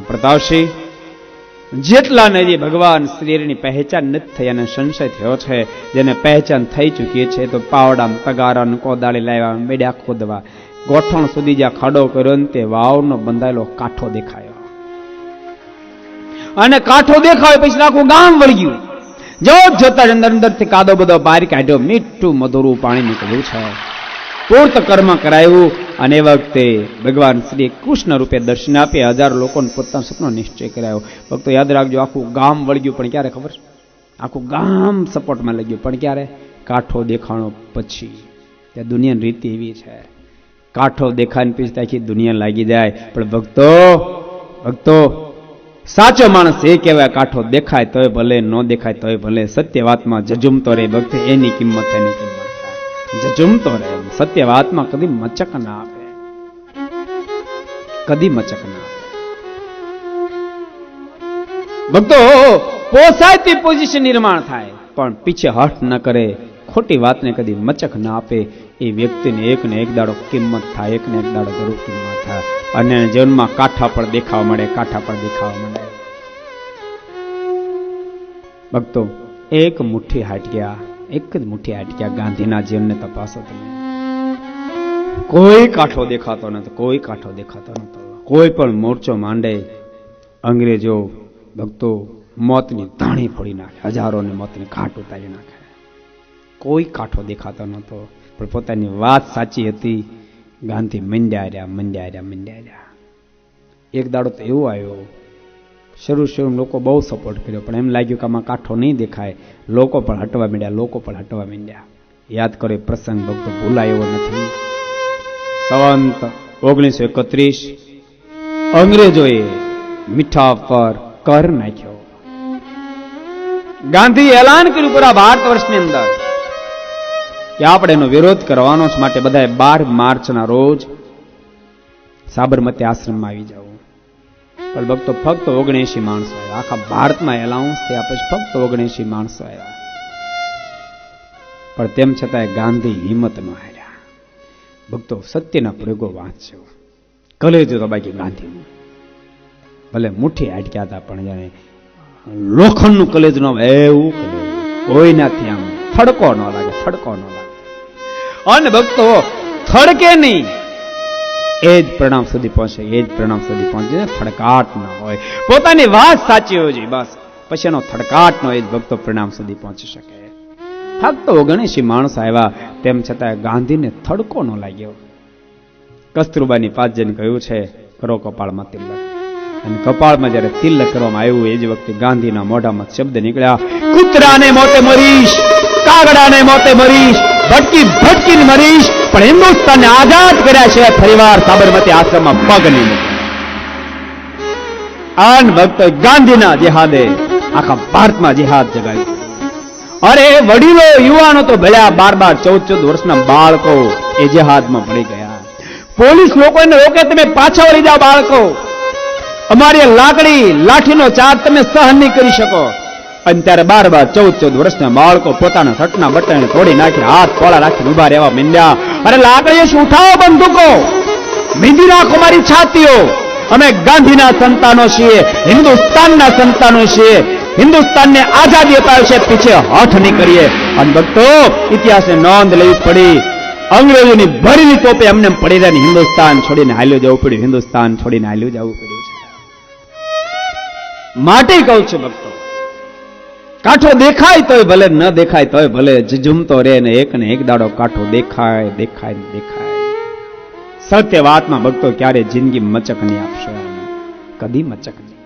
પ્રતાપસિંહ જેટલાને જે ભગવાન શ્રીની પહેચાન નથી થઈ અને સંશય થયો છે, જેને પહેચાન થઈ ચૂકી છે, તો પાવડા તગારા કોદાળી લાવ્યા મેડ્યા ખોદવા, ગોઠણ સુધી જ્યાં ખાડો કર્યો ને તે વાવનો બંધાયેલો કાંઠો દેખાયો. અને કાંઠો દેખાયો પછી આખું ગામ વળગ્યું. જોતા અંદર અંદરથી કાદો બધો બહાર કાઢ્યો, મીઠું મધુરું પાણી નીકળ્યું છે. પૂર્ત કર્મ કરાયું અને એ વખતે ભગવાન શ્રી કૃષ્ણ રૂપે દર્શન આપી હજારો લોકોને પોતાનો સપનો નિશ્ચય કરાયો. ભક્તો યાદ રાખજો, આખું ગામ વળગ્યું પણ ક્યારે ખબર? આખું ગામ સપોર્ટમાં લઈ ગયું પણ ક્યારે? કાંઠો દેખાણો પછી. ત્યાં દુનિયાની રીતિ એવી છે, કાંઠો દેખાને પછી આખી દુનિયા લાગી જાય. પણ ભક્તો સાચો માણસ એ કહેવાય, કાંઠો દેખાય તોય ભલે, ન દેખાય તોય ભલે, સત્ય વાતમાં જજુમતો રહે. ભક્ત એની કિંમત જજુમતો રહે. સત્ય વાતમાં કદી મચક ના આપે, કદી મચક ના આપે. ભક્તો પોસાય તે પોઝિશન નિર્માણ થાય પણ પીછે હઠ ન કરે, ખોટી વાતને કદી મચક ના આપે. એ વ્યક્તિને એક ને એક દાડો કિંમત થાય, એક ને એક દાડો જરૂર કિંમત થાય. અને જીવનમાં કાંઠા પર દેખાવા મળે, કાંઠા પર દેખાવા મળે. ભક્તો એક મુઠ્ઠી હાટક્યા, એક જ મુઠ્ઠી હાટક્યા ગાંધીના જીવનને તપાસો તમે. કોઈ કાંઠો દેખાતો નતો, કોઈ કાંઠો દેખાતો નતો. કોઈ પણ મોરચો માંડે અંગ્રેજો ભક્તો મોતની ધાણી ફોડી નાખે, હજારોને મોતની ઘાટ ઉતારી નાખે. કોઈ કાંઠો દેખાતો નતો. પણ પોતાની વાત સાચી હતી. ગાંધી મંડ્યા રહ્યા. એક દાડો તો એવો આવ્યો, શરૂ લોકો બહુ સપોર્ટ કર્યો, પણ એમ લાગ્યું કે આમાં કાંઠો નહીં દેખાય. લોકો પણ હટવા માંડ્યા. યાદ કરો એ પ્રસંગ ભક્તો, ભૂલાય એવો નથી. સંવંત 1931 અંગ્રેજોએ મીઠા પર કર નાખ્યો. ગાંધી એલાન કર્યું પૂરા ભારત વર્ષની અંદર કે આપણે એનો વિરોધ કરવાનો છે, માટે બધાએ 12 માર્ચના રોજ સાબરમતી આશ્રમમાં આવી જવું. પણ ભક્તો ફક્ત 79 માણસો આવ્યા. આખા ભારતમાં એલાઉન્સ થયા પછી ફક્ત 79 માણસો આવ્યા. પણ તેમ છતાંય ગાંધી હિંમત ન હાર્યા. ભક્તો સત્યના પ્રયોગો વાંચજો. કલેજો તો બાકી ગાંધી ભલે મુઠ્ઠી હાટક્યા હતા, પણ જાણે લોખંડનું કલેજ ન એવું કલેજ કોઈનાથી આમ થડકો ન લાગે. અને ભક્તો થડકે નહીં, એ જ પ્રણામ સુધી પહોંચે, થડકાટ ન હોય. પોતાની વાત સાચી હોય છે બસ, પછી એનો થડકાટ ન હોય, ભક્તો પ્રણામ સુધી પહોંચી શકે. ફક્ત 79 માણસ આવ્યા, તેમ છતાં ગાંધીને થડકો ન લાગ્યો. કસ્તુરબાની પાસે જઈને કહ્યું છે, કરો કપાળમાં તિલક. અને કપાળમાં જયારે તિલક કરવામાં આવ્યું એ જ વખતે ગાંધીના મોઢામાં શબ્દ નીકળ્યા, કૂતરાને મોતે મરીશ, કાગડાને મોતે મરીશ, ભટકીને મરીશ, પણ હિન્દુસ્તાનને આઝાદ કર્યા છે ફરીવાર સાબરમતી આશ્રમમાં પગ નહીં મૂકે. આન ભક્તો ગાંધીના જેહાદે આખા ભારતમાં જેહાદ જગાવ્યું. અરે વડીલો યુવાનો તો ભલ્યા, 12-14 વર્ષના બાળકો એ જેહાદમાં ભળી ગયા. પોલીસ લોકોને રોકે, તમે પાછા વળી જાઓ બાળકો, અમારી લાઠીનો ચાર્જ તમે સહન નહીં કરી શકો. અને ત્યારે 12-14 વર્ષના બાળકો પોતાના સટના બટન તોડી નાખી, હાથ કોળા રાખીને ઉભા રહેવા માંડ્યા. અરે લાકડીઓ ઉઠાવો બંદૂકો, મીંધી નાખો મારી છાતીઓ. અમે ગાંધીના સંતાનો છીએ, હિન્દુસ્તાનના સંતાનો છીએ, હિન્દુસ્તાનને આઝાદી અપાવી છે, પીછે હઠ નહીં કરીએ. અને ભક્તો ઇતિહાસને નોંધ લેવી પડી. અંગ્રેજોની ભરેલી તોપે અમને પડી રહ્યા, હિન્દુસ્તાન છોડીને હાલ્યું જવું પડ્યું. માટે કહું છું ભક્તો, કાંઠો દેખાય તોય ભલે, ન દેખાય તોય ભલે, ઝૂમતો રે ને એક દાડો કાંઠો દેખાય. સત્ય વાતમાં ભક્તો ક્યારે જિંદગી મચક નહીં આપશો, કદી મચક નહીં.